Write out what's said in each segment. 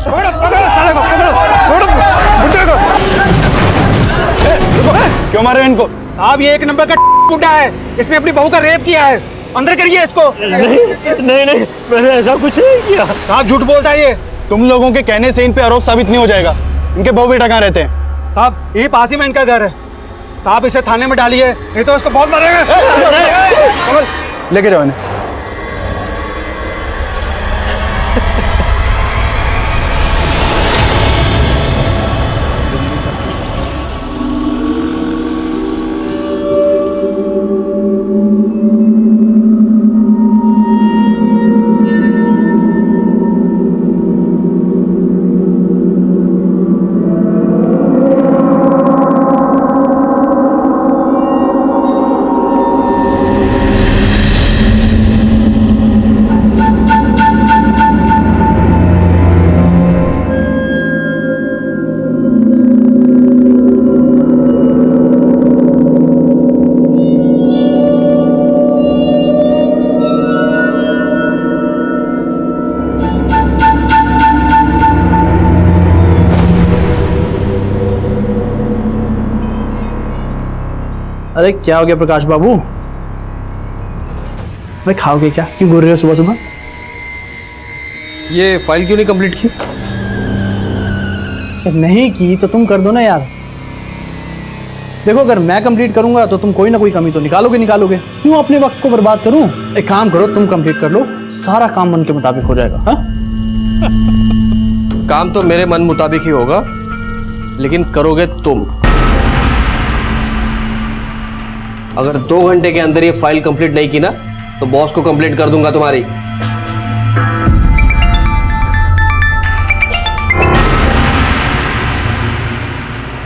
पकड़ो पकड़ो साले को, पकड़ो बुड्ढे को। क्यों मारे इनको? आप ये एक नंबर का बुड्ढा है, इसने अपनी बहू का रेप किया है, अंदर करिए इसको। नहीं मैंने ऐसा कुछ नहीं किया। साहब झूठ बोलता है ये। तुम लोगों के कहने से इन पे आरोप साबित नहीं हो जाएगा। इनके बहू बेटा कहाँ रहते हैं? साहब ये पास ही में इनका घर है। साहब इसे थाने में डालिए, नहीं तो इसको बहुत मारेंगे। कमल लेके जाओ इन्हें। अरे क्या हो गया प्रकाश बाबू? भाई खाओगे क्या? क्यों घूर रहे हो सुबह सुबह? ये फाइल क्यों नहीं कंप्लीट की? नहीं की तो तुम कर दो ना यार। देखो अगर मैं कंप्लीट करूंगा तो तुम कोई ना कोई कमी तो निकालोगे। क्यों अपने वक्त को बर्बाद करूं? एक काम करो, तुम कंप्लीट कर लो, सारा काम मन के मुताबिक हो जाएगा। हाँ? काम तो मेरे मन मुताबिक ही होगा, लेकिन करोगे तुम। अगर 2 घंटे के अंदर ये फाइल कंप्लीट नहीं की ना, तो बॉस को कंप्लीट कर दूंगा तुम्हारी।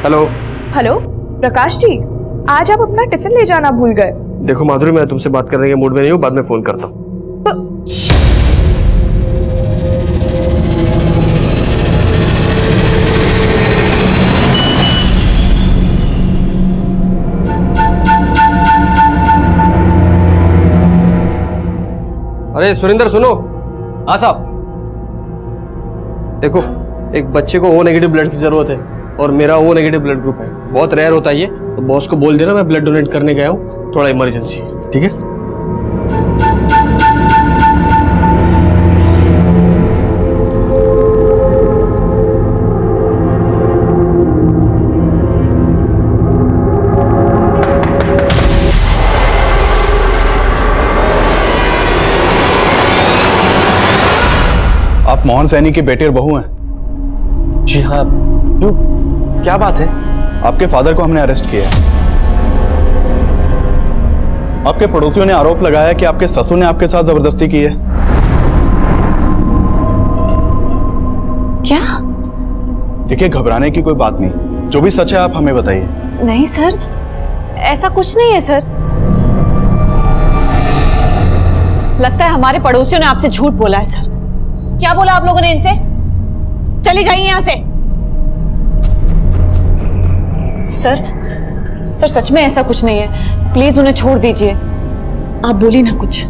हेलो हेलो प्रकाश जी, आज आप अपना टिफिन ले जाना भूल गए। देखो माधुरी, मैं तुमसे बात करने के मूड में नहीं हूँ, बाद में फोन करता हूँ। अरे सुरेंद्र सुनो। हाँ साहब। देखो एक बच्चे को O नेगेटिव ब्लड की जरूरत है और मेरा O नेगेटिव ब्लड ग्रुप है, बहुत रेयर होता है ये, तो बॉस को बोल देना मैं ब्लड डोनेट करने गया हूँ, थोड़ा इमरजेंसी है, ठीक है? आप मोहन सैनी की बेटी और बहू हैं? जी हाँ। क्यों, क्या बात है? आपके फादर को हमने अरेस्ट किया है। आपके पड़ोसियों ने आरोप लगाया कि आपके ससुर ने आपके साथ जबरदस्ती की है। क्या? देखिए घबराने की कोई बात नहीं, जो भी सच है आप हमें बताइए। नहीं सर, ऐसा कुछ नहीं है सर। लगता है हमारे पड़ोसियों ने आपसे झूठ बोला है सर। क्या बोला आप लोगों ने इनसे? चली जाइए यहां से। सर सच में ऐसा कुछ नहीं है, प्लीज उन्हें छोड़ दीजिए। आप बोलिए ना कुछ।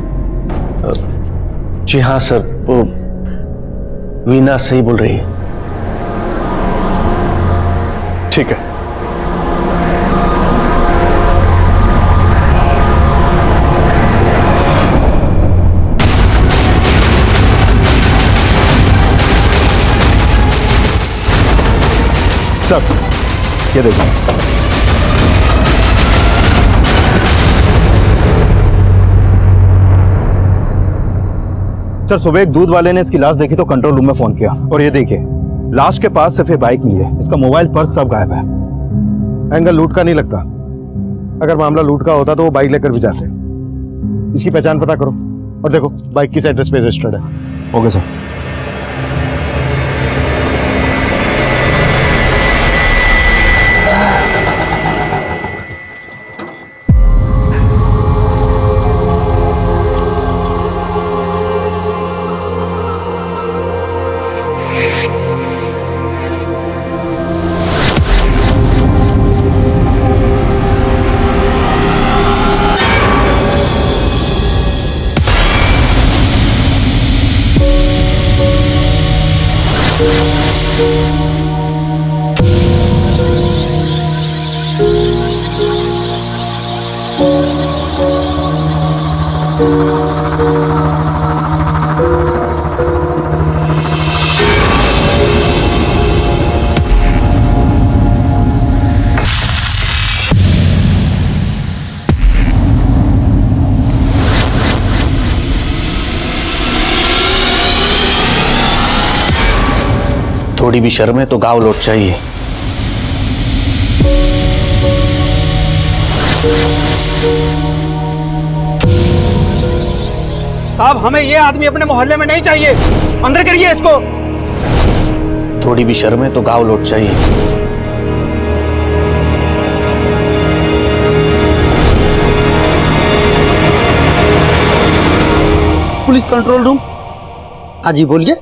जी हाँ सर, वो वीना सही बोल रही है। ठीक है। सर ये देखो, सर सुबह एक दूध वाले ने इसकी लाश देखी तो कंट्रोल रूम में फोन किया, और ये देखिए लाश के पास सिर्फ बाइक मिली है, इसका मोबाइल पर्स सब गायब है। एंगल लूट का नहीं लगता, अगर मामला लूट का होता तो वो बाइक लेकर भी जाते। इसकी पहचान पता करो, और देखो बाइक किस एड्रेस पे रजिस्टर्ड है। Okay sir. है। थोड़ी भी शर्म है तो गाँव लौट चाहिए। साहब हमें ये आदमी अपने मोहल्ले में नहीं चाहिए, अंदर करिए इसको। थोड़ी भी शर्म है तो गाँव लौट चाहिए। Police control room. हाँ जी बोलिए।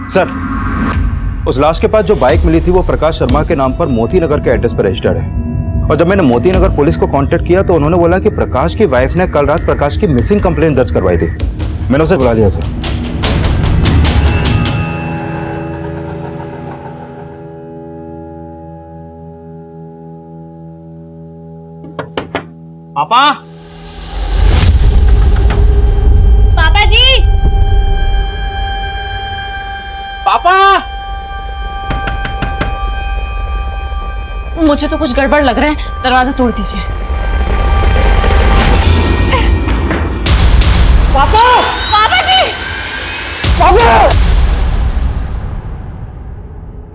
सर, उस लाश के पास जो बाइक मिली थी वो प्रकाश शर्मा के नाम पर मोती नगर के एड्रेस पर रजिस्टर्ड है। और जब मैंने मोती नगर पुलिस को कांटेक्ट किया तो उन्होंने बोला कि प्रकाश की वाइफ ने कल रात प्रकाश की मिसिंग कंप्लेंट दर्ज करवाई थी। मैंने उसे बुला लिया सर। पापा, पापा जी, पापा, मुझे तो कुछ गड़बड़ लग रहा है, दरवाजा तोड़ दीजिए। पापा, पापा जी! पापा!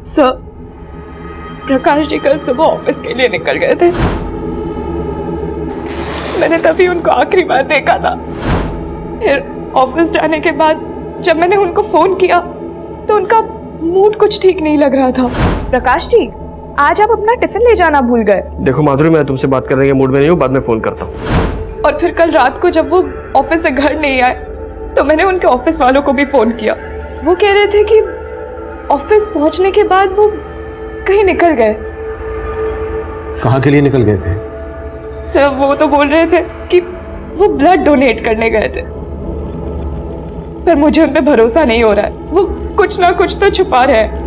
सर, प्रकाश जी कल सुबह ऑफिस के लिए निकल गए थे। मैंने तभी उनको आखिरी बार देखा था। फिर ऑफिस जाने के बाद जब मैंने उनको फोन किया तो उनका मूड कुछ ठीक नहीं लग रहा था। प्रकाश जी, आज आप अपना टिफिन ले जाना भूल गए। देखो माधुरी, मैं तुमसे बात करने के मूड में नहीं हूँ, बाद में फोन करता हूँ। और फिर कल रात को जब वो ऑफिस से घर नहीं आए तो मैंने उनके ऑफिस वालों को भी फोन किया। वो कह रहे थे कि ऑफिस पहुंचने के बाद वो कहीं निकल गए। कहाँ के लिए निकल गए थे? सर, वो तो बोल रहे थे कि वो ब्लड डोनेट करने गए थे, पर मुझे उन पे भरोसा नहीं हो रहा है। वो कुछ ना कुछ तो छुपा रहे हैं।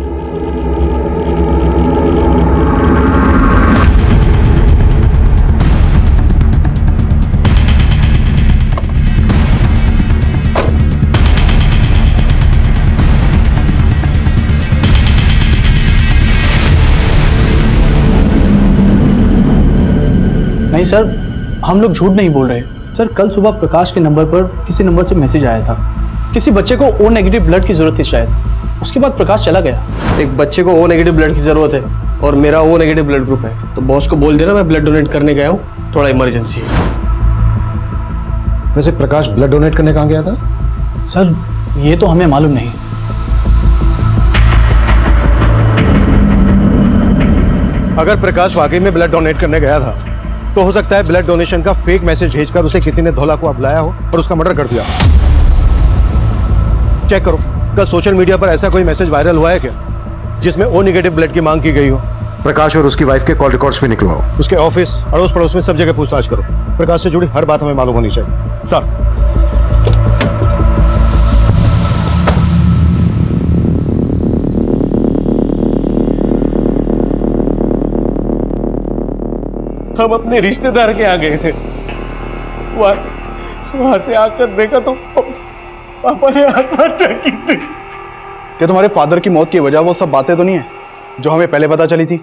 नहीं सर, हम लोग झूठ नहीं बोल रहे। सर, कल सुबह प्रकाश के नंबर पर किसी नंबर से मैसेज आया था। किसी बच्चे को ओ नेगेटिव ब्लड की जरूरत थी शायद। उसके बाद प्रकाश चला गया। एक बच्चे को ओ नेगेटिव ब्लड की जरूरत है और मेरा ओ नेगेटिव ब्लड ग्रुप है, तो बॉस को बोल देना मैं ब्लड डोनेट करने गया हूँ, थोड़ा इमरजेंसी है। वैसे प्रकाश ब्लड डोनेट करने कहाँ गया था? सर, ये तो हमें मालूम नहीं। अगर प्रकाश वाकई में ब्लड डोनेट करने गया था तो हो सकता है ब्लड डोनेशन का फेक मैसेज भेजकर उसे किसी ने धोला को बुलाया हो और उसका मर्डर कर दिया। चेक करो, कल सोशल मीडिया पर ऐसा कोई मैसेज वायरल हुआ है क्या जिसमें ओ नेगेटिव ब्लड की मांग की गई हो? प्रकाश और उसकी वाइफ के कॉल रिकॉर्ड्स भी निकलवाओ। उसके ऑफिस, अड़ोस पड़ोस में सब जगह पूछताछ करो। प्रकाश से जुड़ी हर बात हमें मालूम होनी चाहिए। सर, हम अपने रिश्तेदार के यहाँ गए थे। वहां से आकर देखा तो पापा ने आत्महत्या की थी। क्या तुम्हारे फादर की मौत की वजह वो सब बातें तो नहीं है जो हमें पहले पता चली थी?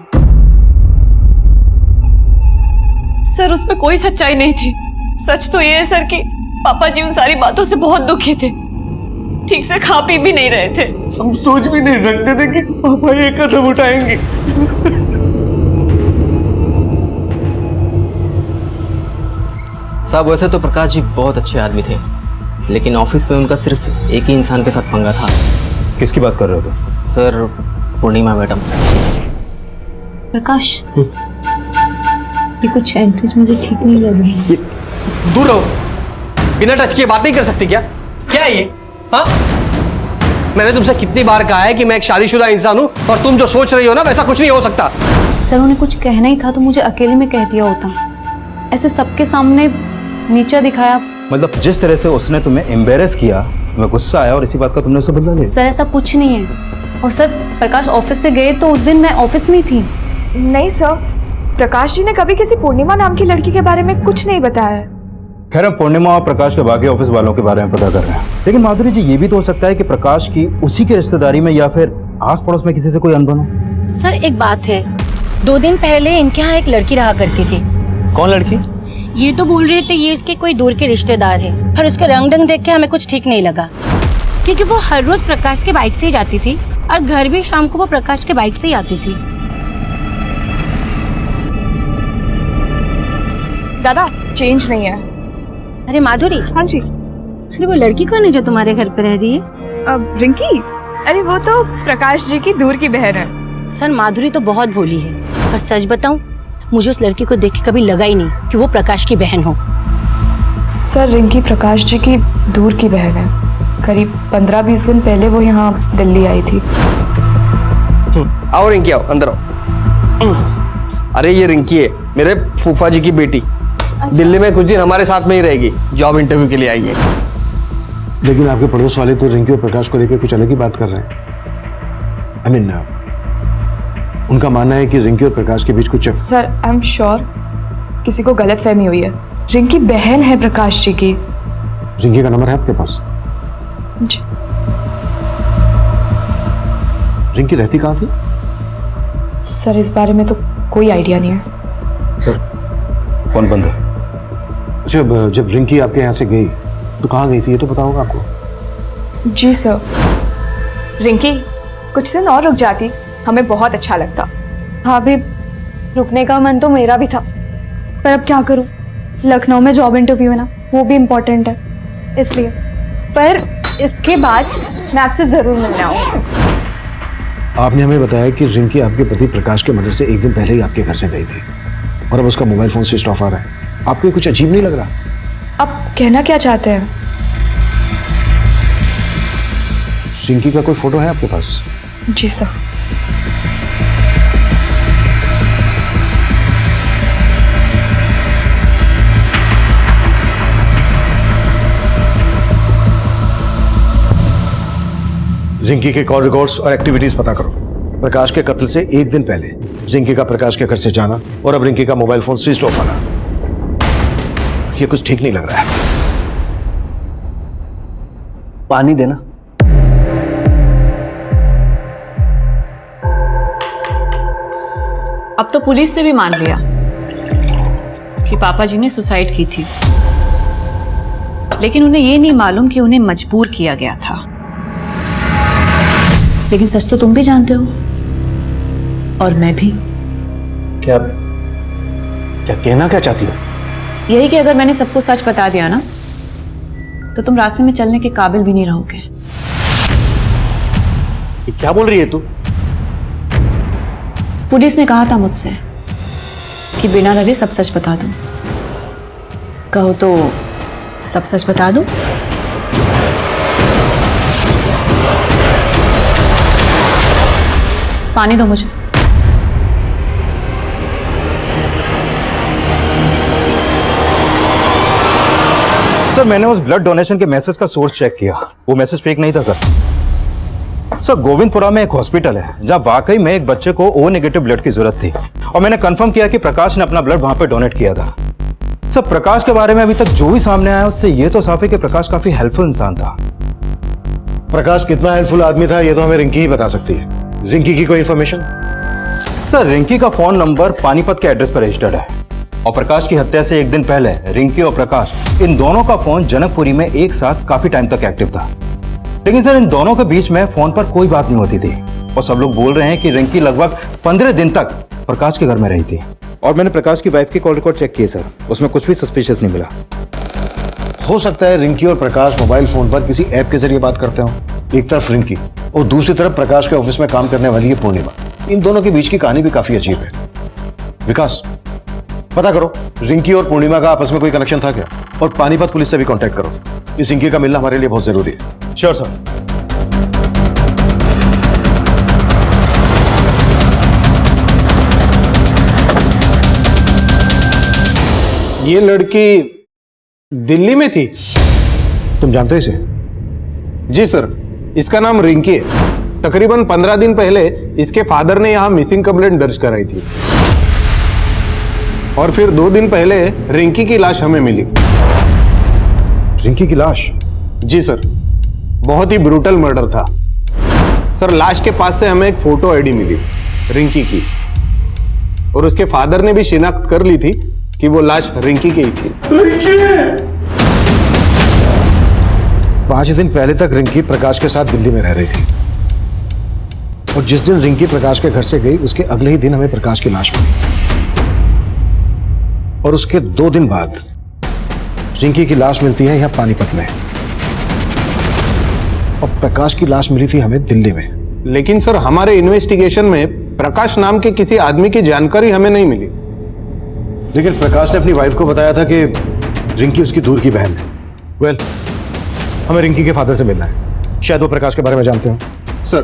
सर, उसमें कोई सच्चाई नहीं थी। सच तो ये है सर कि पापा जी उन सारी बातों से बहुत दुखी थे, ठीक से खा पी भी नहीं रहे थे। हम सोच भी नहीं सकते थे कि पापा ये कदम उठाएंगे। साहब, वैसे तो प्रकाश जी बहुत अच्छे आदमी थे, लेकिन ऑफिस में उनका सिर्फ एक ही इंसान के साथ पंगा था। किसकी बात कर रहे हो तुम? सर, पूर्णिमा मैडम। प्रकाश, ये कुछ एंट्रीज मुझे ठीक नहीं लग रही। दूर रहो, बिना टच किए बात नहीं कर सकती क्या? क्या है ये? हाँ, मैंने तुमसे कितनी बार कहा है कि मैं एक शादीशुदा इंसान हूँ, और तुम जो सोच रही हो ना वैसा कुछ नहीं हो सकता। सर उन्हें कुछ कहना ही था तो मुझे अकेले में कह दिया होता, ऐसे सबके सामने नीचा दिखाया। मतलब जिस तरह से उसने तुम्हें एम्बेरस किया, मैं गुस्सा आया और इसी बात का तुमने उसे बदला लिया। सर ऐसा कुछ नहीं है। और सर प्रकाश ऑफिस से गए तो उस दिन मैं ऑफिस में ही थी। नहीं सर, प्रकाश जी ने कभी किसी पूर्णिमा नाम की लड़की के बारे में कुछ नहीं बताया है। खैर हम पूर्णिमा और प्रकाश के बाकी ऑफिस वालों के बारे में पता कर रहे हैं, लेकिन माधुरी जी ये भी तो हो सकता है कि प्रकाश की उसी की रिश्तेदारी में या फिर आस पड़ोस में किसी से कोई अनबन हो। सर एक बात है, 2 दिन पहले इनके यहाँ एक लड़की रहा करती थी। कौन लड़की? ये तो बोल रहे थे ये इसके कोई दूर के रिश्तेदार है, पर उसका रंग ढंग देख के हमें कुछ ठीक नहीं लगा, क्योंकि वो हर रोज प्रकाश के बाइक से ही जाती थी और घर भी शाम को वो प्रकाश के बाइक से ही आती थी। दादा चेंज नहीं है। अरे माधुरी। हाँ जी। अरे वो लड़की कौन है जो तुम्हारे घर पे रह रही है? अब रिंकी? अरे वो तो प्रकाश जी की दूर की बहन है। सर माधुरी तो बहुत भोली है, पर सच बताऊं मुझे उस लड़की को देख के कभी लगा ही नहीं कि वो प्रकाश की बहन हो। सर रिंकी प्रकाश जी की दूर की बहन है। करीब 15-20 दिन पहले वो यहाँ दिल्ली आई थी। आओ रिंकी, आओ अंदर आओ। अरे ये रिंकी है, मेरे फूफा जी की बेटी। दिल्ली में कुछ दिन हमारे साथ में ही रहेगी, जॉब इंटरव्यू के लिए आई है। लेकिन आपके पड़ोस वाले तो रिंकी और प्रकाश को लेकर कुछ अलग ही बात कर रहे हैं। I mean, उनका मानना है कि रिंकी और प्रकाश के बीच कुछ। सर आई एम श्योर किसी को गलतफहमी हुई है। रिंकी बहन है प्रकाश जी की। रिंकी का नंबर है आपके पास? जी। रिंकी रहती कहाँ थी? सर इस बारे में तो कोई आइडिया नहीं है। सर कौन बंद है? जब रिंकी आपके यहाँ से गई तो कहाँ गई थी ये तो पता होगा आपको? जी सर। रिंकी कुछ दिन और रुक जाती, हमें बहुत अच्छा लगता। भाभी रुकने का मन तो मेरा भी था, पर अब क्या करूं, लखनऊ में जॉब इंटरव्यू है ना, वो भी इम्पोर्टेंट है, इसलिए। पर इसके बाद मैं आपसे जरूर मिलने आऊंगी। आपने हमें बताया कि रिंकी आपके पति प्रकाश के मर्डर से 1 दिन पहले ही आपके घर से गई थी और अब उसका मोबाइल फोन स्विच ऑफ आ रहा है। आपको कुछ अजीब नहीं लग रहा? आप कहना क्या चाहते हैं? रिंकी का कोई फोटो है आपके पास? जी सर। रिंकी के कॉल रिकॉर्ड्स और एक्टिविटीज पता करो। प्रकाश के कत्ल से 1 दिन पहले रिंकी का प्रकाश के घर से जाना और अब रिंकी का मोबाइल फोन स्विच ऑफ आना, ये कुछ ठीक नहीं लग रहा है। पानी देना। अब तो पुलिस ने भी मान लिया कि पापा जी ने सुसाइड की थी, लेकिन उन्हें ये नहीं मालूम कि उन्हें मजबूर किया गया था। लेकिन सच तो तुम भी जानते हो और मैं भी। क्या कहना क्या चाहती हो? यही कि अगर मैंने सबको सच बता दिया ना तो तुम रास्ते में चलने के काबिल भी नहीं रहोगे। ये क्या बोल रही है तू? पुलिस ने कहा था मुझसे कि बिना डरे सब सच बता दूं। कहो तो सब सच बता दूं? पानी दो मुझे। सर मैंने उस ब्लड डोनेशन के मैसेज का सोर्स चेक किया, वो मैसेज फेक नहीं था सर। गोविंदपुरा में एक हॉस्पिटल है जहां वाकई में एक बच्चे को ओ नेगेटिव ब्लड की जरूरत थी और मैंने कंफर्म किया कि प्रकाश ने अपना ब्लड वहां पे डोनेट किया था। सर प्रकाश के बारे में अभी तक जो भी सामने आया उससे ये तो साफ है कि प्रकाश काफी हेल्पफुल इंसान था। प्रकाश कितना हेल्पफुल आदमी था ये तो हमें रिंकी ही बता सकती है। रिंकी की कोई इंफॉर्मेशन? सर रिंकी का फोन नंबर पानीपत के एड्रेस पर रजिस्टर्ड है और प्रकाश की हत्या से 1 दिन पहले रिंकी और प्रकाश इन दोनों का फोन जनकपुरी में एक साथ काफी टाइम तक एक्टिव था। लेकिन सर इन दोनों के बीच में फोन पर कोई बात नहीं होती थी और सब लोग बोल रहे हैं कि रिंकी लगभग 15 दिन तक प्रकाश के घर में रही थी। और मैंने प्रकाश की वाइफ की कॉल रिकॉर्ड चेक किए सर, उसमें कुछ भी सस्पिशियस नहीं मिला। हो सकता है रिंकी और प्रकाश मोबाइल फोन पर किसी ऐप के जरिए बात करते हो। एक तरफ रिंकी और दूसरी तरफ प्रकाश के ऑफिस में काम करने वाली है पूर्णिमा। इन दोनों के बीच की कहानी भी काफी अजीब है। विकास पता करो रिंकी और पूर्णिमा का आपस में कोई कनेक्शन था क्या, और पानीपत पुलिस से भी कांटेक्ट करो। इस रिंकी का मिलना हमारे लिए बहुत जरूरी है। Sure sir. ये लड़की दिल्ली में थी? तुम जानते हो इसे? जी सर, इसका नाम रिंकी है। तकरीबन 15 दिन पहले इसके फादर ने यहाँ मिसिंग कंप्लेंट दर्ज कराई थी और फिर 2 दिन पहले रिंकी की लाश हमें मिली। रिंकी की लाश? जी सर, बहुत ही ब्रूटल मर्डर था सर। लाश के पास से हमें एक फोटो आईडी मिली रिंकी की और उसके फादर ने भी शिनाख्त कर ली थी कि वो लाश रिंकी की ही थी। 5 दिन पहले तक रिंकी प्रकाश के साथ दिल्ली में रह रही थी और जिस दिन रिंकी प्रकाश के घर से गई उसके अगले ही दिन हमें प्रकाश की लाश मिली और उसके 2 दिन बाद रिंकी की लाश मिलती है यहां पानीपत में और प्रकाश की लाश मिली थी हमें दिल्ली में। लेकिन सर हमारे इन्वेस्टिगेशन में प्रकाश नाम के किसी आदमी की जानकारी हमें नहीं मिली। लेकिन प्रकाश ने अपनी वाइफ को बताया था कि रिंकी उसकी दूर की बहन है। वेल, हमें रिंकी के फादर से मिलना है, शायद वो प्रकाश के बारे में जानते हो। सर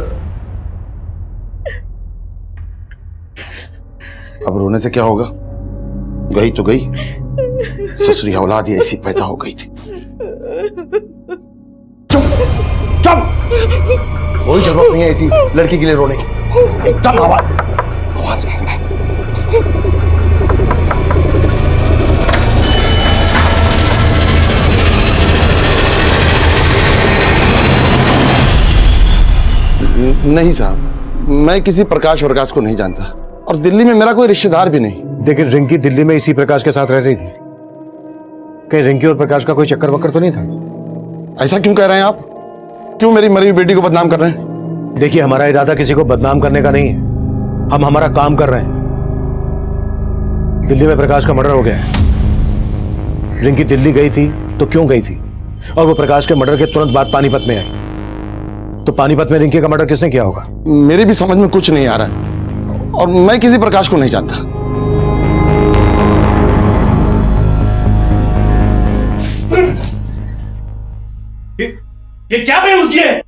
अब रोने से क्या होगा? गई तो गई, ससुरी औलाद ही ऐसी पैदा हो गई थी। चुप! कोई जरूरत नहीं है ऐसी लड़की के लिए रोने की। एकदम आवाज नहीं साहब, मैं किसी प्रकाश को नहीं जानता और दिल्ली में मेरा कोई रिश्तेदार भी नहीं। लेकिन रिंकी दिल्ली में इसी प्रकाश के साथ रह रही थी। कहीं रिंकी और प्रकाश का कोई चक्कर वक्कर तो नहीं था? ऐसा क्यों कह रहे हैं आप? क्यों मेरी मरी हुई बेटी को बदनाम कर रहे हैं? देखिए, हमारा इरादा किसी को बदनाम करने का नहीं है, हम हमारा काम कर रहे हैं। दिल्ली में प्रकाश का मर्डर हो गया है। रिंकी दिल्ली गई थी तो क्यों गई थी? और वो प्रकाश के मर्डर के तुरंत बाद पानीपत में आई, तो पानीपत में रिंकी का मर्डर किसने किया होगा? मेरी भी समझ में कुछ नहीं आ रहा है और मैं किसी प्रकाश को नहीं जानता। ये क्या बेहूदगी है?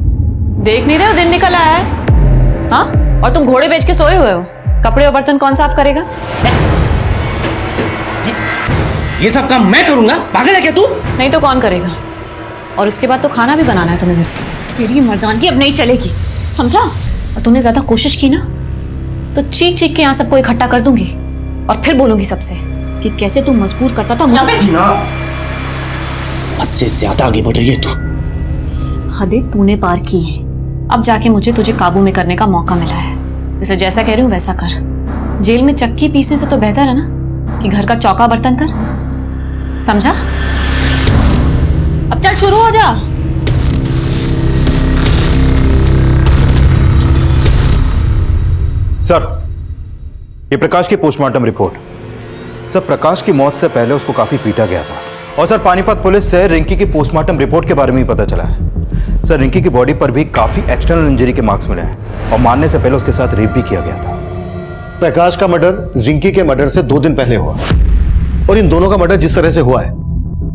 देख नहीं रहे हो दिन निकल आया है? हाँ, और तुम घोड़े बेच के सोए हुए हो। कपड़े और बर्तन कौन साफ करेगा? ये सब काम मैं करूंगा? पागल है क्या तू? नहीं तो कौन करेगा? और उसके बाद तो खाना भी बनाना है तुम्हें। तेरी मर्दानगी अब नहीं चलेगी, समझा? और तुमने ज्यादा कोशिश की ना तो चीख चीख के यहाँ सबको इकट्ठा कर दूंगी और फिर बोलूंगी सबसे कि कैसे तू मजबूर करता था मुझे। हद से ज्यादा आगे बढ़ रही है तू। हदें तूने पार की हैं। अब जाके मुझे तुझे काबू में करने का मौका मिला है। जैसे जैसा कह रही हूँ वैसा कर। जेल में चक्की पीसने से तो बेहतर है ना कि घर का चौका बर्तन कर, समझा? अब चल शुरू हो जा। सर, ये प्रकाश की पोस्टमार्टम रिपोर्ट। सर, प्रकाश की मौत से पहले उसको काफी पीटा गया था और सर पानीपत पुलिस से रिंकी की पोस्टमार्टम रिपोर्ट के बारे में ही पता चला है। सर, रिंकी की बॉडी पर भी काफी एक्सटर्नल इंजरी के मार्क्स मिले हैं और मारने से पहले उसके साथ रेप भी किया गया था। प्रकाश का मर्डर रिंकी के मर्डर से 2 दिन पहले हुआ और इन दोनों का मर्डर जिस तरह से हुआ है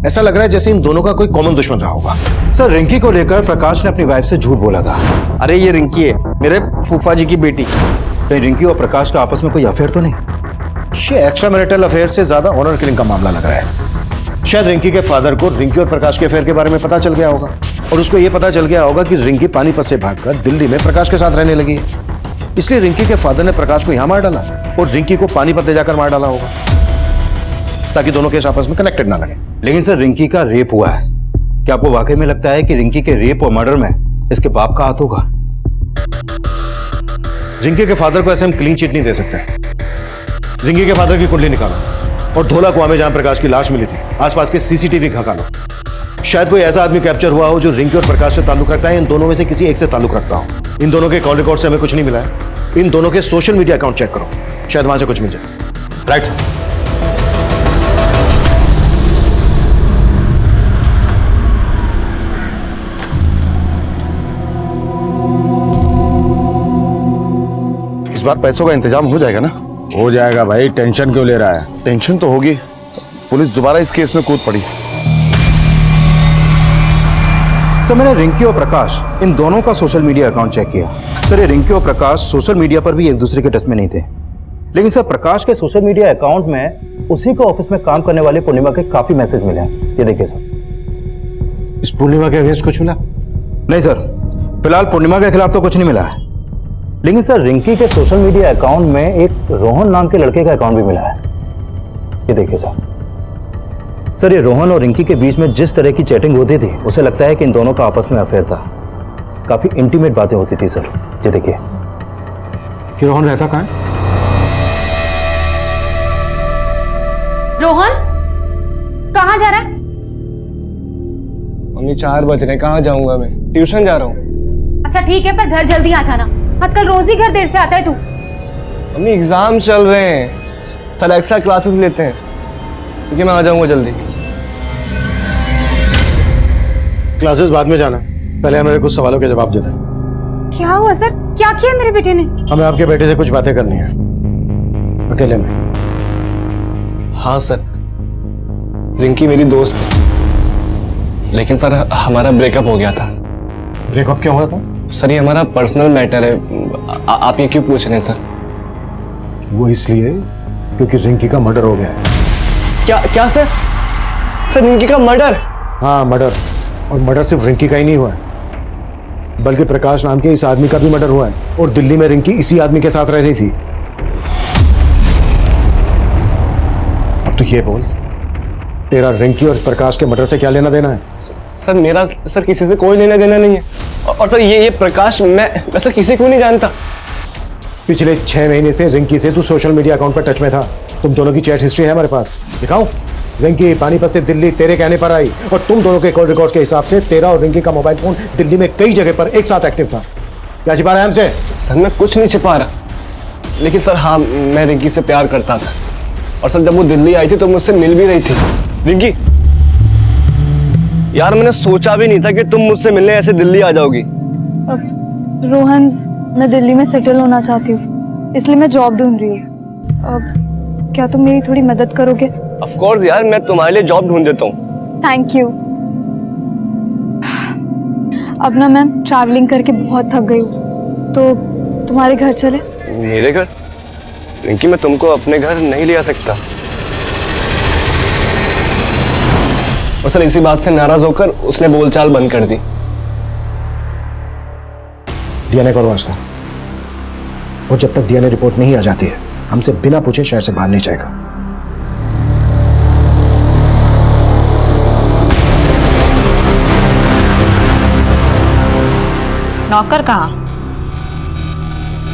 ऐसा लग रहा है जैसे इन दोनों का कोई कॉमन दुश्मन रहा होगा। सर, रिंकी को लेकर प्रकाश ने अपनी वाइफ से झूठ बोला था। अरे ये रिंकी है, मेरे फूफा जी की बेटी। कहीं रिंकी और प्रकाश का आपस में कोई अफेयर तो नहीं? ये एक्स्ट्रा मैरिटल अफेयर से ज्यादा ऑनर किलिंग का मामला लग रहा है। शायद रिंकी के फादर को रिंकी और प्रकाश के अफेयर के बारे में पता चल गया होगा और उसको ये पता चल गया होगा कि रिंकी पानीपत से भागकर दिल्ली में प्रकाश के साथ रहने लगी है। इसलिए रिंकी के फादर ने प्रकाश को यहां मार डाला और रिंकी को पानीपत ले जाकर मार डाला होगा ताकि दोनों केस आपस में कनेक्टेड ना लगे। लेकिन सर, रिंकी का रेप हुआ है। क्या आपको वाकई में लगता है कि रिंकी के रेप और मर्डर में इसके बाप का हाथ होगा? रिंकी के फादर को ऐसे हम क्लीन चिट नहीं दे सकते। रिंकी के फादर की कुंडली निकालो और धोला कुआं में जहां प्रकाश की लाश मिली थी आसपास के सीसीटीवी खंगालो। शायद कोई ऐसा आदमी कैप्चर हुआ हो जो रिंकी और प्रकाश से ताल्लुक रखता है, इन दोनों में से किसी एक से ताल्लुक रखता हो। इन दोनों के कॉल रिकॉर्ड से हमें कुछ नहीं मिला है। इन दोनों के सोशल मीडिया अकाउंट चेक करो, शायद वहां से कुछ मिल जाए। राइट। इस बार पैसों का इंतजाम हो जाएगा ना? हो जाएगा भाई, टेंशन क्यों ले रहा है? टेंशन तो होगी, पुलिस दोबारा इस केस में कूद पड़ी। सर, मैंने रिंकी और प्रकाश इन दोनों का सोशल मीडिया अकाउंट चेक किया। सर, ये रिंकी और प्रकाश सोशल मीडिया पर भी एक दूसरे के टच में नहीं थे। लेकिन सर, प्रकाश के सोशल मीडिया अकाउंट में उसी के ऑफिस में काम करने वाली पूर्णिमा के काफी मैसेज मिले हैं। ये देखिए सर। इस पूर्णिमा के अगेंस्ट कुछ मिला? नहीं सर, फिलहाल पूर्णिमा के खिलाफ तो कुछ नहीं मिला है, लेकिन सर रिंकी के सोशल मीडिया अकाउंट में एक रोहन नाम के लड़के का अकाउंट भी मिला है। ये देखिए सर, ये रोहन और रिंकी के बीच में जिस तरह की चैटिंग होती थी, उसे लगता है कि इन दोनों का आपस में अफेयर था। काफी इंटीमेट बातें होती थी सर। ये देखिए। कि रोहन रहता कहाँ है? रोहन कहाँ जा रहा है? मम्मी 4 बज रहे, कहाँ जाऊंगा मैं? ट्यूशन जा रहा हूँ। अच्छा ठीक है, पर घर जल्दी आ जाना। आजकल रोज ही घर देर से आता है तू। मम्मी एग्जाम चल रहे हैं, कल एक्स्ट्रा क्लासेस लेते हैं। ठीक है, मैं आ जाऊंगा जल्दी। क्लासेस बाद में जाना, पहले मेरे कुछ सवालों के जवाब देना। क्या हुआ सर? क्या किया मेरे बेटे ने? हमें आपके बेटे से कुछ बातें करनी है, अकेले में। हाँ सर, रिंकी मेरी दोस्त है, लेकिन सर हमारा ब्रेकअप हो गया था। ब्रेकअप क्यों हुआ था? सर ये हमारा पर्सनल मैटर है, आप ये क्यों पूछ रहे हैं सर? वो इसलिए क्योंकि रिंकी का मर्डर हो गया है। क्या सर? सर रिंकी का मर्डर? हाँ मर्डर, और मर्डर सिर्फ रिंकी का ही नहीं हुआ है, बल्कि प्रकाश नाम के इस आदमी का भी मर्डर हुआ है, और दिल्ली में रिंकी इसी आदमी के साथ रह रही थी। अब तो ये बोल, तेरा रिंकी और प्रकाश के मर्डर से क्या लेना देना है? सर मेरा सर किसी से कोई लेना देना नहीं है। और सर ये प्रकाश, मैं सर किसी को नहीं जानता। पिछले 6 महीने से रिंकी से तू सोशल मीडिया अकाउंट पर टच में था। तुम दोनों की चैट हिस्ट्री है हमारे पाछ, दिखाऊं? रिंकी पानीपत से दिल्ली तेरे कहने पर आई, और तुम दोनों के कॉल रिकॉर्ड के हिसाब से तेरा और रिंकी का मोबाइल फोन दिल्ली में कई जगह पर एक साथ एक्टिव था। क्या छिपा रहा है हमसे? सर मैं कुछ नहीं छिपा रहा, लेकिन सर हाँ, मैं रिंकी से प्यार करता था, और सर जब वो दिल्ली आई थी तो मुझसे मिल भी रही थी। रिंकी यार, मैंने सोचा भी नहीं था कि तुम मुझसे मिलने ऐसे दिल्ली आ जाओगी। रोहन, मैं दिल्ली में सेटल होना चाहती हूँ, इसलिए मैं जॉब ढूंढ रही हूँ। क्या तुम मेरी थोड़ी मदद करोगे? ऑफ कोर्स यार, मैं तुम्हारे लिए जॉब ढूंढ देता हूँ। Thank you. अब ना मैं ट्रैवलिंग करके बहुत थक गई हूँ, तो तुम्हारे घर चले? मेरे घर? रिंकी मैं तुमको अपने घर नहीं ले आ सकता। और सर इसी बात से नाराज होकर उसने बोलचाल बंद कर दी। डीएनए करवा उसका, और जब तक डीएनए रिपोर्ट नहीं आ जाती है, हमसे बिना पूछे शहर से बाहर नहीं जाएगा। नौकर कहाँ?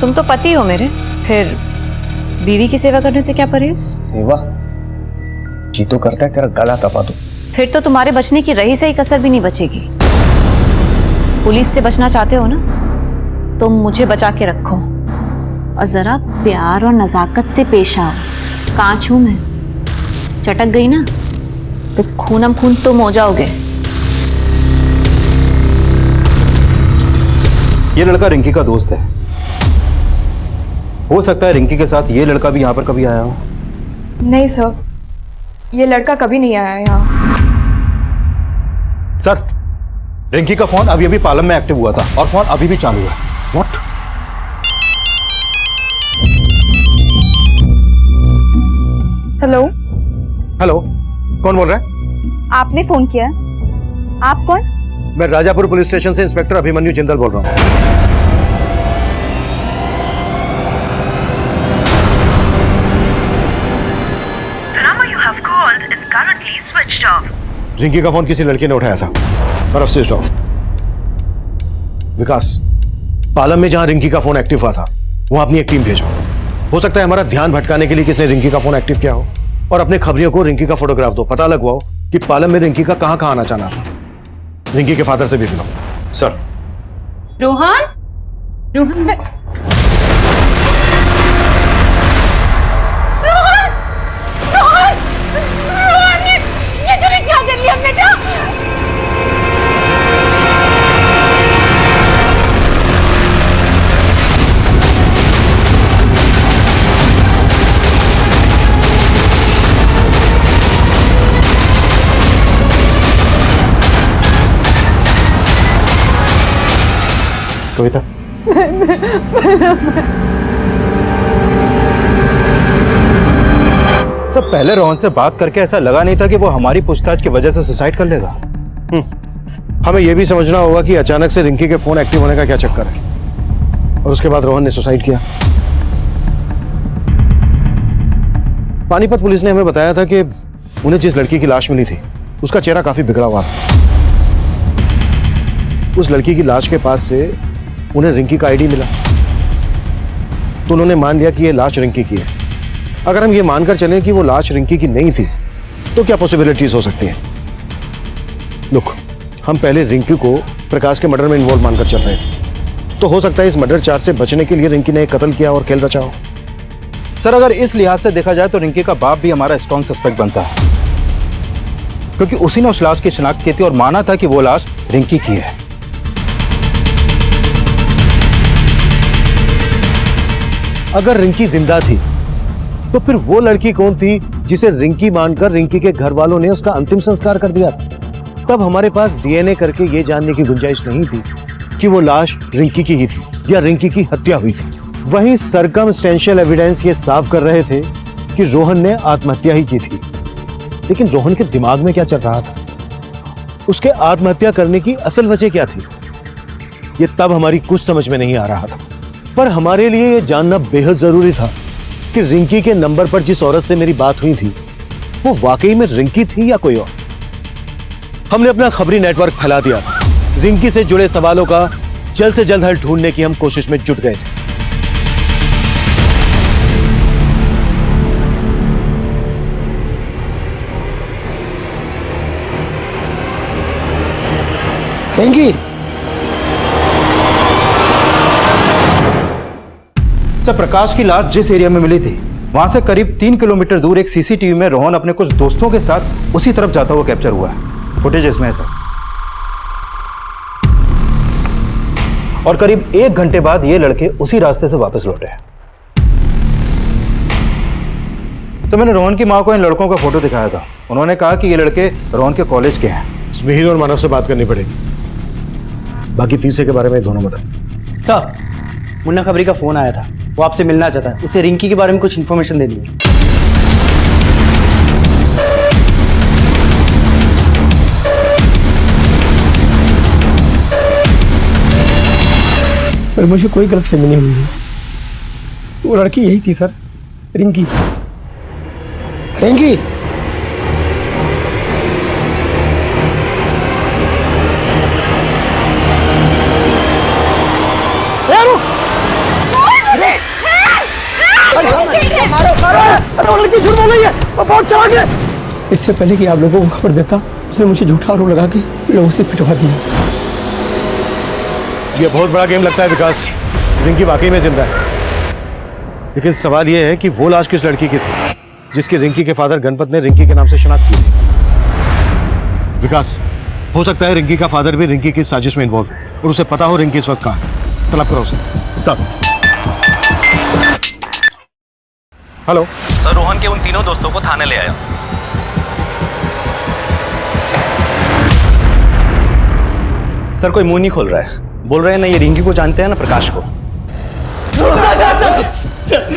तुम तो पति हो मेरे, फिर बीवी की सेवा करने से क्या परहेज? सेवा? जी तो करता है तेरा गला दबा दूं। फिर तो तुम्हारे बचने की रही सही कसर भी नहीं बचेगी। पुलिस से बचना चाहते हो ना, तो मुझे बचा के रखो, और जरा प्यार और नजाकत से पेश आओ। कांच हूं मैं, चटक गई ना तो खूनम खून तुम हो जाओगे। ये लड़का रिंकी का दोस्त है, हो सकता है रिंकी के साथ ये लड़का भी यहाँ पर कभी आया हो। नहीं सर, ये लड़का कभी नहीं आया यहाँ। सर, रिंकी का फोन अभी अभी पालम में एक्टिव हुआ था, और फोन अभी भी चालू है। व्हाट? हेलो। हेलो, कौन बोल रहा है? आपने फोन किया है? आप कौन? मैं राजापुर पुलिस स्टेशन से इंस्पेक्टर अभिमन्यु जिंदल बोल रहा हूँ। रिंकी का फोन किसी लड़के ने उठाया था, पर अब स्विच ऑफ। विकास, पालम में जहां रिंकी का फोन एक्टिव हुआ था, वहां अपनी एक टीम भेजो। हो सकता है हमारा ध्यान भटकाने के लिए किसने रिंकी का फोन एक्टिव किया हो, और अपने खबरियों को रिंकी का फोटोग्राफ दो, पता लगवाओ कि पालम में रिंकी का कहां कहां आना जाना था। रिंकी के फादर से भी मिलो। सर। रोहन, रोहन, कविता, सब पहले रोहन से बात करके ऐसा लगा नहीं था कि वो हमारी पूछताछ की वजह से सुसाइड कर लेगा। हमें यह भी समझना होगा कि अचानक से रिंकी के फोन एक्टिव होने का क्या चक्कर है, और उसके बाद रोहन ने सुसाइड किया। पानीपत पुलिस ने हमें बताया था कि उन्हें जिस लड़की की लाश मिली थी उसका चेहरा काफी बिगड़ा हुआ था। उस लड़की की लाश के पास से उन्हें रिंकी का आईडी मिला, तो उन्होंने मान लिया कि यह लाश रिंकी की है। अगर हम ये मानकर चलें कि वो लाश रिंकी की नहीं थी तो क्या पॉसिबिलिटीज हो सकती हैं? लुक, हम पहले रिंकी को प्रकाश के मर्डर में इन्वॉल्व मानकर चल रहे थे, तो हो सकता है इस मर्डर चार्ज से बचने के लिए रिंकी ने एक कत्ल किया और खेल रचा हो। सर, अगर इस लिहाज से देखा जाए तो रिंकी का बाप भी हमारा स्ट्रॉन्ग सस्पेक्ट बनता है, क्योंकि उसी ने उस लाश की शिनाख्त की थी और माना था कि वो लाश रिंकी की है। अगर रिंकी जिंदा थी तो फिर वो लड़की कौन थी जिसे रिंकी मानकर रिंकी के घर वालों ने उसका अंतिम संस्कार कर दिया था? तब हमारे पास डीएनए करके ये जानने की गुंजाइश नहीं थी कि वो लाश रिंकी की ही थी या रिंकी की हत्या हुई थी। वहीं सर्कमस्टेंशियल एविडेंस ये साफ कर रहे थे कि रोहन ने आत्महत्या ही की थी। लेकिन रोहन के दिमाग में क्या चल रहा था? उसके आत्महत्या करने की असल वजह क्या थी? ये तब हमारी कुछ समझ में नहीं आ रहा था। पर हमारे लिए ये जानना बेहद जरूरी था कि रिंकी के नंबर पर जिस औरत से मेरी बात हुई थी वो वाकई में रिंकी थी या कोई और। हमने अपना खबरी नेटवर्क फैला दिया। रिंकी से जुड़े सवालों का जल्द से जल्द हल ढूंढने की हम कोशिश में जुट गए थे। रिंकी, सर, प्रकाश की लाश जिस एरिया में मिली थी वहां से करीब 3 किलोमीटर दूर एक सीसीटीवी में रोहन अपने कुछ दोस्तों के साथ उसी तरफ जाता हुआ कैप्चर हुआ है। फुटेज इसमें है सर। और करीब 1 घंटे बाद ये लड़के उसी रास्ते से वापस लौटे हैं। तो मैंने रोहन की मां को इन लड़कों का फोटो दिखाया था। उन्होंने कहा कि ये लड़के रोहन के कॉलेज के हैं। मिहिर और मानव से बात करनी पड़ेगी, बाकी तीसरे के बारे में दोनों बता। सर, मुन्ना खबरी का फोन आया था, वो आपसे मिलना चाहता है। उसे रिंकी के बारे में कुछ इन्फॉर्मेशन देनी है। सर, मुझे कोई गलतफहमी नहीं हुई है। वो लड़की यही थी सर, रिंकी। रिंकी, इससे पहले कि आप लोगों को खबर देता, उसने मुझे झूठा आरोप लगा के लोगों से पिटवा दिया। ये बहुत बड़ा गेम लगता है विकास। रिंकी वाकई में जिंदा है, लेकिन सवाल ये है कि वो लाश किस लड़की की थी जिसकी रिंकी के फादर गणपत ने रिंकी के नाम से शनाख्त की थी। विकास, हो सकता है रिंकी का फादर भी रिंकी की साजिश में इन्वॉल्व और उसे पता हो रिंकी इस वक्त कहाँ है। तलब करो उसे। सब। हेलो सर, रोहन के उन तीनों दोस्तों को थाने ले आया। सर, कोई मुंह नहीं खोल रहा है। बोल रहे हैं ना ये रिंकी को जानते हैं ना प्रकाश को।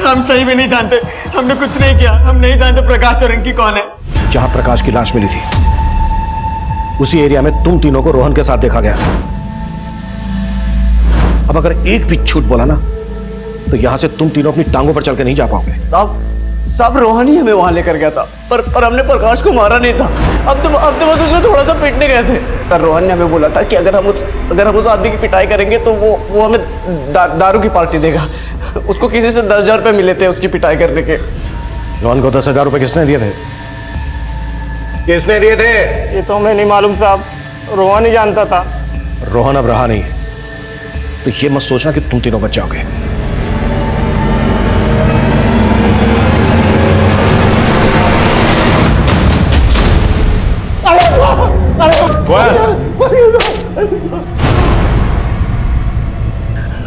हम सही में नहीं जानते, हमने कुछ नहीं किया। हम नहीं जानते प्रकाश और रिंकी कौन है। जहां प्रकाश की लाश मिली थी उसी एरिया में तुम तीनों को रोहन के साथ देखा गया था। अब अगर एक भी झूठ बोला ना तो यहां से तुम तीनों अपनी टांगों पर चल के नहीं जा पाओगे। सब रोहन ही हमें वहां लेकर गया था, पर हमने प्रकाश को मारा नहीं था। अब तो बस उसमें थोड़ा सा पीटने गए थे। पर रोहन ने हमें बोला था कि अगर हम उस आदमी की पिटाई करेंगे तो वो हमें दारू की पार्टी देगा। उसको किसी से 10,000 रुपए मिले थे उसकी पिटाई करने के। रोहन को 10,000 रुपए किसने दिए थे? किसने दिए थे? ये तो हमें नहीं मालूम साहब, रोहन ही जानता था। रोहन अब रहा नहीं, तो ये मत सोचना कि तुम तीनों बच जाओगे।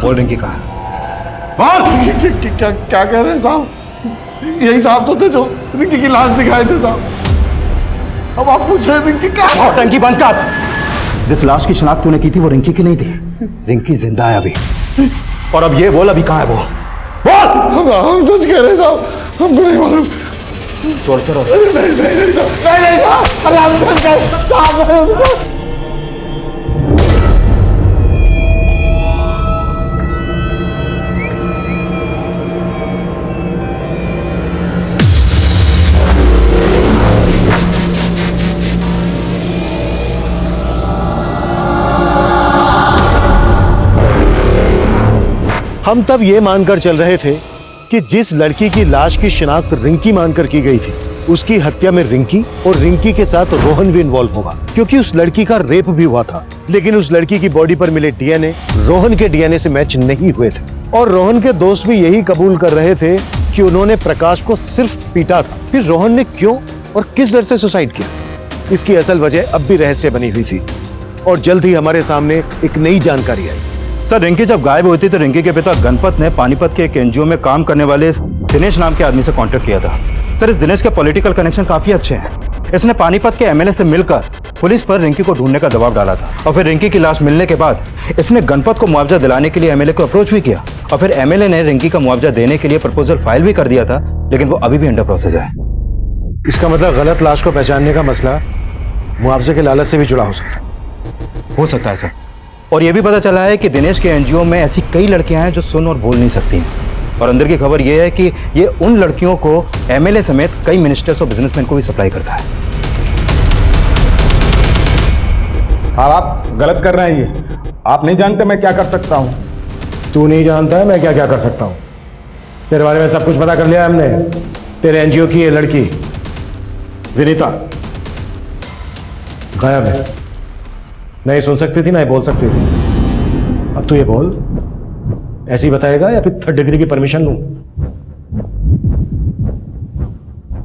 बोल रिंकी कहाँ? क्या कह रहे हैं साहब? यही साहब तो थे जो रिंकी की लाश दिखाए थे साहब। अब आप पूछ रहे हैं रिंकी कहाँ? टंकी बंद कर। जिस लाश की शिनाख्त तूने की थी वो रिंकी की नहीं थी। रिंकी जिंदा है अभी। और अब ये बोल, अभी कहाँ है वो? बोल। हम सच कह रहे हैं साहब, हमको नहीं मालूम। तोड़ कर नहीं साहब, अरे हम चल गए साहब। हम तब ये मानकर चल रहे थे कि जिस लड़की की लाश की शिनाख्त रिंकी मानकर की गई थी, उसकी हत्या में रिंकी और रिंकी के साथ रोहन भी इन्वॉल्व होगा, क्योंकि उस लड़की का रेप भी हुआ था। लेकिन उस लड़की की बॉडी पर मिले डीएनए रोहन के डीएनए से मैच नहीं हुए थे, और रोहन के दोस्त भी यही कबूल कर रहे थे कि उन्होंने प्रकाश को सिर्फ पीटा था। फिर रोहन ने क्यों और किस डर से सुसाइड किया, इसकी असल वजह अब भी रहस्य बनी हुई थी, और जल्द ही हमारे सामने एक नई जानकारी आई। सर, रिंकी जब गायब हुई थी तो रिंकी के पिता गणपत ने पानीपत के एक एनजीओ में काम करने वाले इस दिनेश नाम के आदमी से कांटेक्ट किया था। सर, इस दिनेश के पॉलिटिकल कनेक्शन काफी अच्छे हैं। इसने पानीपत के एमएलए से मिलकर पुलिस पर रिंकी को ढूंढने का दबाव डाला था, और फिर रिंकी की लाश मिलने के बाद इसने गणपत को मुआवजा दिलाने के लिए एमएलए को अप्रोच भी किया, और फिर एमएलए ने रिंकी का मुआवजा देने के लिए प्रपोजल फाइल भी कर दिया था, लेकिन वो अभी भी अंडर प्रोसेस है। इसका मतलब गलत लाश को पहचानने का मसला मुआवजे के लालच से भी जुड़ा हो सकता है सर। और ये भी पता चला है कि दिनेश के एनजीओ में ऐसी कई लड़कियां हैं जो सुन और बोल नहीं सकती हैं, और अंदर की खबर ये है कि ये उन लड़कियों को एमएलए समेत कई मिनिस्टर्स और बिजनेसमैन को भी सप्लाई करता है। साहब, आप गलत कर रहे हैं। ये आप नहीं जानते मैं क्या कर सकता हूँ। तू नहीं जानता है मैं क्या क्या कर सकता हूँ। तेरे बारे में सब कुछ पता कर लिया हमने। तेरे एनजीओ की ये लड़की विनीता गायब है, नहीं सुन सकती थी ना ही बोल सकती थी। अब तू ये बोल, ऐसे ही बताएगा या फिर 3rd डिग्री की परमिशन लूं?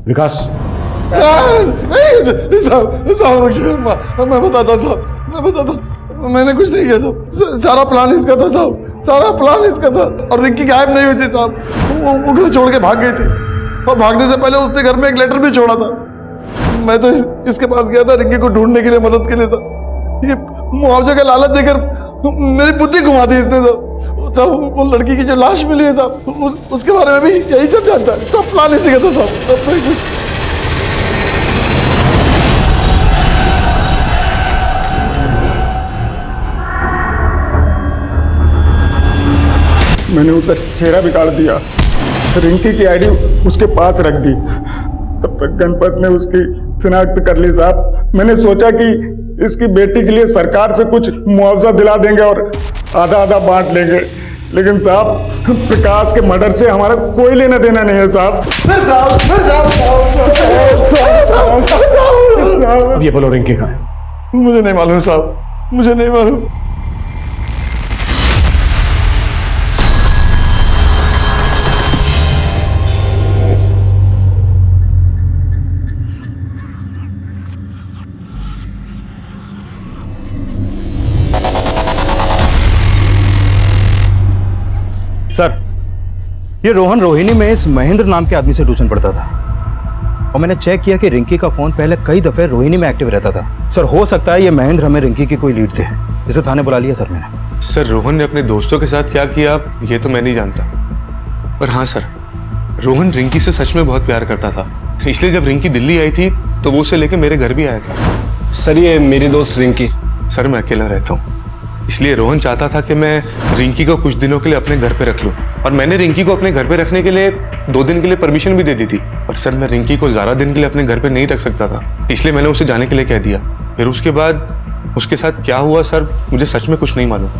विकास मैं बताता था, मैंने कुछ नहीं किया साहब। सारा प्लान इसका था साहब, सारा प्लान इसका था। और रिंकी गायब नहीं हुई थी साहब, वो घर छोड़ के भाग गई थी, और भागने से पहले उसने घर में एक लेटर भी छोड़ा था। मैं तो इसके पास गया था रिंकी को ढूंढने के लिए, मदद के लिए साहब। ये मुआवजे का लालच देकर मेरी बुद्धि घुमा दी इसने साहब। वो लड़की की जो लाश मिली है साहब, उसके बारे में भी यही सब जानता है। सब प्लान इसी का था साहब। मैंने उसका चेहरा बिगाड़ दिया, रिंकी की आईडी उसके पास रख दी। तब तक गणपत ने उसकी शिनाख्त कर ली साहब। मैंने सोचा कि इसकी बेटी के लिए सरकार से कुछ मुआवजा दिला देंगे और आधा आधा बांट लेंगे, लेकिन साहब प्रकाश के मर्डर से हमारा कोई लेना देना नहीं है साहब। अब ये बोलो रिंकी कहाँ है? मुझे नहीं मालूम साहब, मुझे नहीं मालूम। सर, ये रोहन रोहिणी में इस महेंद्र नाम के आदमी से ट्यूशन पढ़ता था, और मैंने चेक किया कि रिंकी का फोन पहले कई दफे रोहिणी में एक्टिव रहता था। सर, हो सकता है ये महेंद्र हमें रिंकी की कोई लीड थे। इसे थाने बुला लिया सर मैंने। सर, रोहन ने अपने दोस्तों के साथ क्या किया ये तो मैं नहीं जानता, पर हाँ सर, रोहन रिंकी से सच में बहुत प्यार करता था, इसलिए जब रिंकी दिल्ली आई थी तो वो उसे लेकर मेरे घर भी आया था। सर, ये मेरी दोस्त रिंकी। सर, मैं अकेला रहता हूँ, इसलिए रोहन चाहता था कि मैं रिंकी को कुछ दिनों के लिए अपने घर पे रख लूं, और मैंने रिंकी को अपने घर पे रखने के लिए 2 दिन के लिए परमिशन भी दे दी थी। पर सर, मैं रिंकी को ज़्यादा दिन के लिए अपने घर पे नहीं रख सकता था, इसलिए मैंने उसे जाने के लिए कह दिया। फिर उसके बाद उसके साथ क्या हुआ सर, मुझे सच में कुछ नहीं मालूम।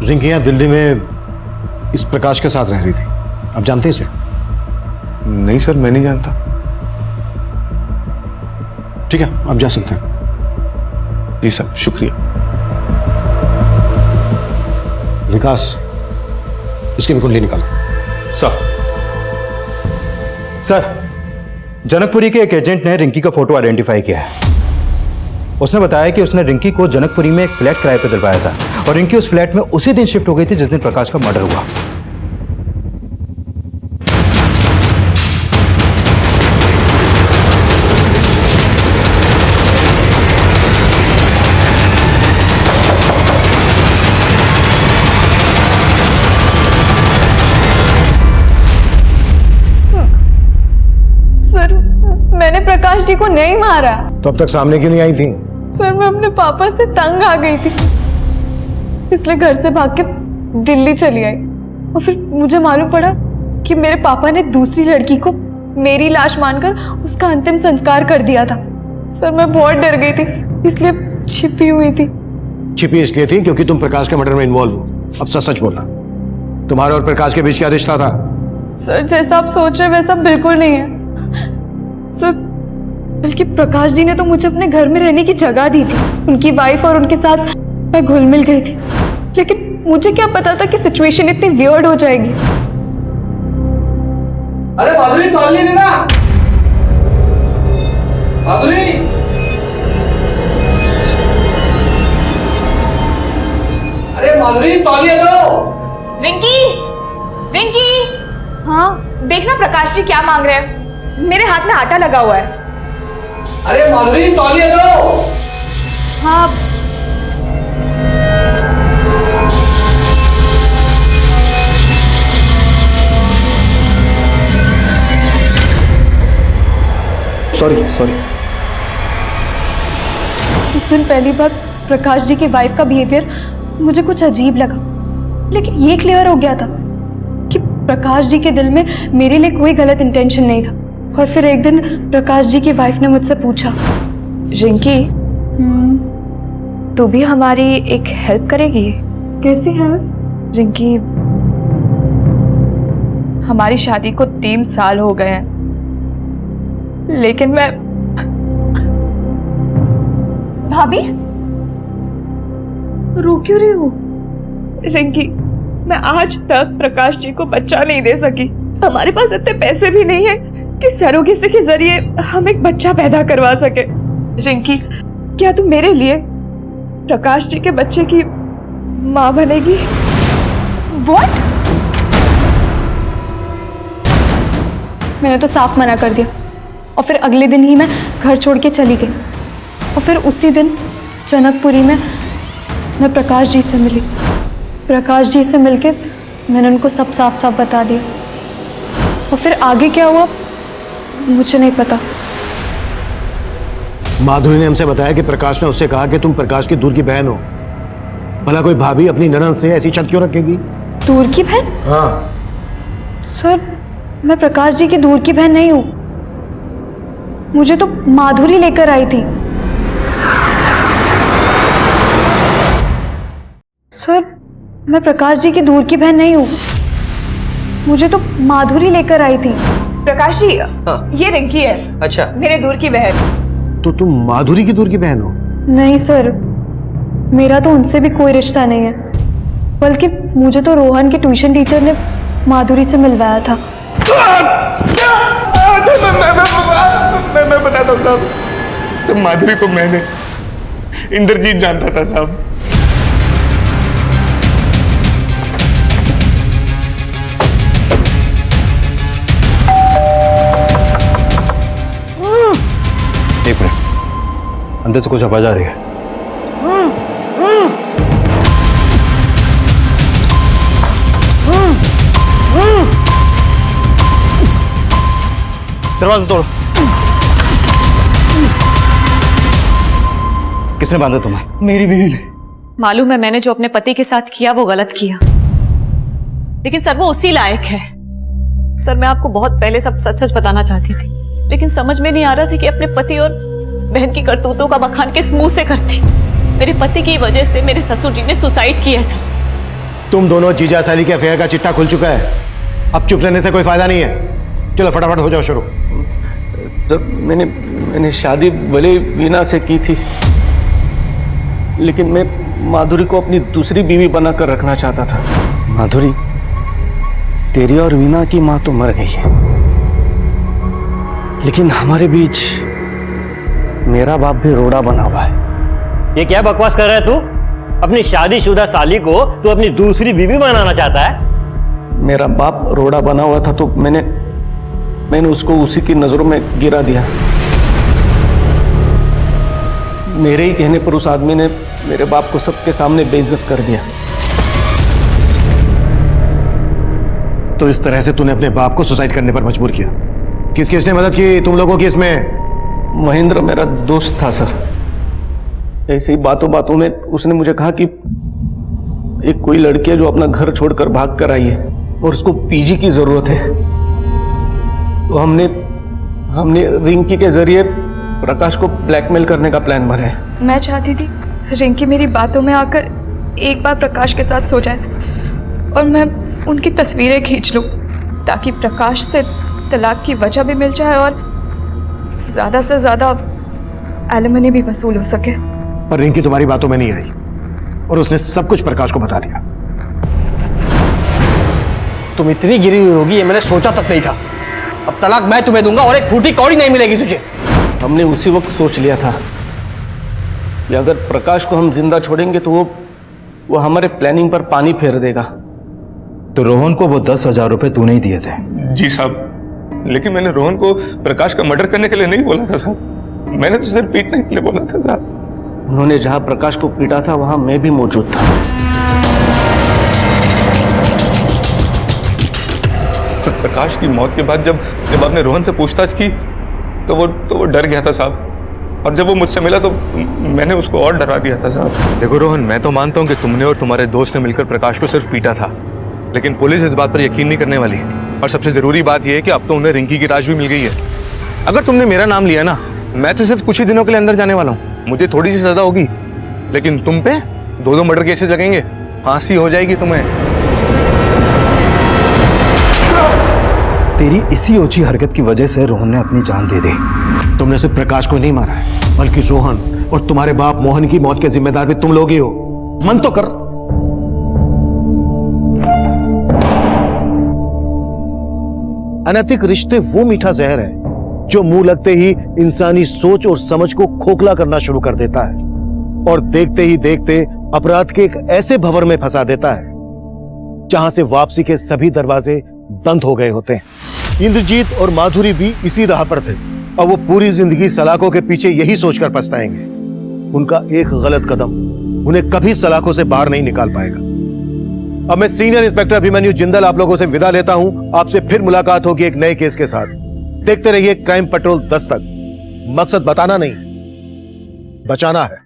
रिंकी यहाँ दिल्ली में इस प्रकाश के साथ रह रही थी, आप जानते हैं इसे? नहीं सर, मैं नहीं जानता। ठीक है, आप जा सकते हैं। जी सर, शुक्रिया। विकास, इसकी भी कुंडली निकालो। सर, जनकपुरी के एक एजेंट ने रिंकी का फोटो आइडेंटिफाई किया है। उसने बताया कि उसने रिंकी को जनकपुरी में एक फ्लैट किराए पर दिलवाया था, और रिंकी उस फ्लैट में उसी दिन शिफ्ट हो गई थी जिस दिन प्रकाश का मर्डर हुआ। प्रकाश जी को नहीं मारा। तो अब तक सामने क्यों नहीं आई थी? सर मैं अपने पापा से तंग आ गई थी, इसलिए घर से भाग के दिल्ली चली आई। और फिर मुझे मालूम पड़ा कि मेरे पापा ने दूसरी लड़की को मेरी लाश मानकर उसका अंतिम संस्कार कर दिया था। सर मैं बहुत डर गई थी, इसलिए छिपी हुई थी। छिपी इसलिए थी क्योंकि तुम प्रकाश के मर्डर में इन्वॉल्व हो। अब सच सच बोलना, तुम्हारे और प्रकाश के बीच क्या रिश्ता था? सर जैसा आप सोच रहे वैसा बिल्कुल नहीं है सर, बल्कि प्रकाश जी ने तो मुझे अपने घर में रहने की जगह दी थी। उनकी वाइफ और उनके साथ मैं घुल मिल गई थी, लेकिन मुझे क्या पता था कि सिचुएशन इतनी वियर्ड हो जाएगी। अरे माधुरी तौलिए ना, माधुरी। अरे माधुरी तौलिए दो। रिंकी, रिंकी। हाँ देखना प्रकाश जी क्या मांग रहे हैं, मेरे हाथ में आटा लगा हुआ है। अरे माधुरी तौलिए दो। हाँ सॉरी। उस दिन पहली बार प्रकाश जी की वाइफ का बिहेवियर मुझे कुछ अजीब लगा, लेकिन ये क्लियर हो गया था कि प्रकाश जी के दिल में मेरे लिए कोई गलत इंटेंशन नहीं था। और फिर एक दिन प्रकाश जी की वाइफ ने मुझसे पूछा, रिंकी तू भी हमारी एक हेल्प करेगी? कैसी हेल्प? रिंकी हमारी शादी को 3 साल हो गए हैं, लेकिन मैं भाभी रो क्यों रही हो? रिंकी मैं आज तक प्रकाश जी को बच्चा नहीं दे सकी। हमारे पास इतने पैसे भी नहीं है कि सरोगेसी के जरिए हम एक बच्चा पैदा करवा सके। रिंकी क्या तू मेरे लिए प्रकाश जी के बच्चे की माँ बनेगी? What? मैंने तो साफ मना कर दिया और फिर अगले दिन ही मैं घर छोड़ के चली गई। और फिर उसी दिन जनकपुरी में मैं प्रकाश जी से मिली। प्रकाश जी से मिलके मैंने उनको सब साफ साफ बता दिया। और फिर आगे क्या हुआ मुझे नहीं पता। माधुरी ने हमसे बताया कि प्रकाश ने उससे कहा कि तुम प्रकाश की दूर की बहन हो। भला कोई भाभी अपनी ननद से ऐसी शर्त क्यों रखेगी? दूर की बहन? हाँ सर मैं प्रकाश जी की दूर की बहन नहीं हूं, मुझे तो माधुरी लेकर आई थी। सर मैं प्रकाश जी की दूर की बहन नहीं हूं, मुझे तो माधुरी लेकर आई थी। प्रकाश जी ये रिंकी है। अच्छा मेरे दूर की बहन। तो तुम माधुरी की दूर की बहन हो? नहीं सर, मेरा तो उनसे भी कोई रिश्ता नहीं है, बल्कि मुझे तो रोहन के ट्यूशन टीचर ने माधुरी से मिलवाया था। मैं बताता हूँ साहब, सब माधुरी को मैंने इंद्रजीत जानता था साहब। एक मिनट, अंदर से कुछ आवाज आ रही है। दरवाजा तोड़ो। किसने बांधा तुम्हें? मेरी बीवी ने। मालूम है मैंने जो अपने पति के साथ किया वो गलत किया, लेकिन सर वो उसी लायक है। सर मैं आपको बहुत पहले सब सच सच बताना चाहती थी, लेकिन समझ में नहीं आ रहा था कि अपने पति और बहन की करतूतों का बखान किस मुंह से करती। मेरे पति की वजह से मेरे ससुर जी ने सुसाइड किया सर। तुम दोनों जीजा साली के अफेयर का चिट्ठा खुल चुका है, अब चुप रहने से कोई फायदा नहीं है। चलो फटाफट हो जाओ शुरू। तो मैंने शादी भले वीना से की थी, लेकिन मैं माधुरी को अपनी दूसरी बीवी बनाकर रखना चाहता था। माधुरी, तेरी और वीना की माँ तो मर गई है, लेकिन हमारे बीच मेरा बाप भी रोड़ा बना हुआ है। ये क्या बकवास कर रहा है तू? अपनी शादीशुदा साली को तू अपनी दूसरी बीवी बनाना चाहता है? मेरा बाप रोड़ा बना हुआ था तो मैंने उसको उसी की नजरों में गिरा दिया। मेरे ही कहने पर उस आदमी ने मेरे बाप को सबके सामने बेइज्जत कर दिया। तो इस तरह से तूने अपने बाप को सुसाइड करने पर मजबूर किया। किसने मदद की तुम लोगों की इसमें? महेंद्र मेरा दोस्त था सर। ऐसी बातों बातों में उसने मुझे कहा कि एक कोई लड़की है जो अपना घर छोड़कर भाग कर आई है और उसको पीजी की जरूरत है। तो हमने रिंकी के जरिए प्रकाश को ब्लैकमेल करने का प्लान बनाया। मैं चाहती थी रिंकी मेरी बातों में आकर एक बार प्रकाश के साथ सो जाए और मैं उनकी तस्वीरें खींच लूं ताकि प्रकाश से तलाक की वजह भी मिल जाए और ज़्यादा से ज़्यादा एलिमनी भी वसूल हो सके। पर रिंकी तुम्हारी बातों में नहीं आई और उसने सब कुछ प्रकाश को बता दिया। तुम इतनी गिरी हुई होगी ये मैंने सोचा तक नहीं था। अब तलाक मैं तुम्हें दूंगा और एक फूटी कौड़ी नहीं मिलेगी तुझे। हमने उसी वक्त सोच लिया था कि अगर प्रकाश को हम जिंदा छोड़ेंगे तो वो हमारे प्लानिंग पर पानी फेर देगा। तो रोहन को वो 10,000 रुपए तूने ही दिए थे? जी साहब, लेकिन मैंने रोहन को प्रकाश का मर्डर करने के लिए नहीं बोला था साहब। मैंने तो सिर्फ पीटने के लिए बोला था साहब। उन्होंने जहां प्रकाश को पीटा था वहां मैं भी मौजूद था। प्रकाश की मौत के बाद जब आपने रोहन से पूछताछ की तो वो डर गया था साहब, और जब वो मुझसे मिला तो मैंने उसको और डरा दिया था साहब। देखो रोहन, मैं तो मानता हूँ कि तुमने और तुम्हारे दोस्त ने मिलकर प्रकाश को सिर्फ पीटा था, लेकिन पुलिस इस बात पर यकीन नहीं करने वाली। और सबसे जरूरी बात यह है कि अब तो उन्हें रिंकी की लाश भी मिल गई है। अगर तुमने मेरा नाम लिया ना, मैं तो सिर्फ कुछ ही दिनों के लिए अंदर जाने वाला हूँ, मुझे थोड़ी सी सजा होगी, लेकिन तुम पे 2-2 मर्डर केसेस लगेंगे, फांसी हो जाएगी तुम्हें। तेरी इसी ओछी हरकत की वजह से रोहन ने अपनी जान दे दी। तुमने सिर्फ प्रकाश को नहीं मारा है, बल्कि रोहन और तुम्हारे बाप मोहन की मौत के जिम्मेदार भी तुम लोग ही हो। मन तो कर। अनैतिक रिश्ते वो मीठा जहर है जो मुंह लगते ही इंसानी सोच और समझ को खोखला करना शुरू कर देता है और देखते ही देखते अपराध के एक ऐसे भंवर में फंसा देता है जहां से वापसी के सभी दरवाजे बंद हो गए होते हैं। इंद्रजीत और माधुरी भी इसी राह पर थे और वो पूरी जिंदगी सलाखों के पीछे यही सोचकर पछताएंगे। उनका एक गलत कदम उन्हें कभी सलाखों से बाहर नहीं निकाल पाएगा। अब मैं सीनियर इंस्पेक्टर अभिमन्यु जिंदल आप लोगों से विदा लेता हूं। आपसे फिर मुलाकात होगी एक नए केस के साथ। देखते रहिए क्राइम पेट्रोल 10 तक। मकसद बताना नहीं, बचाना है।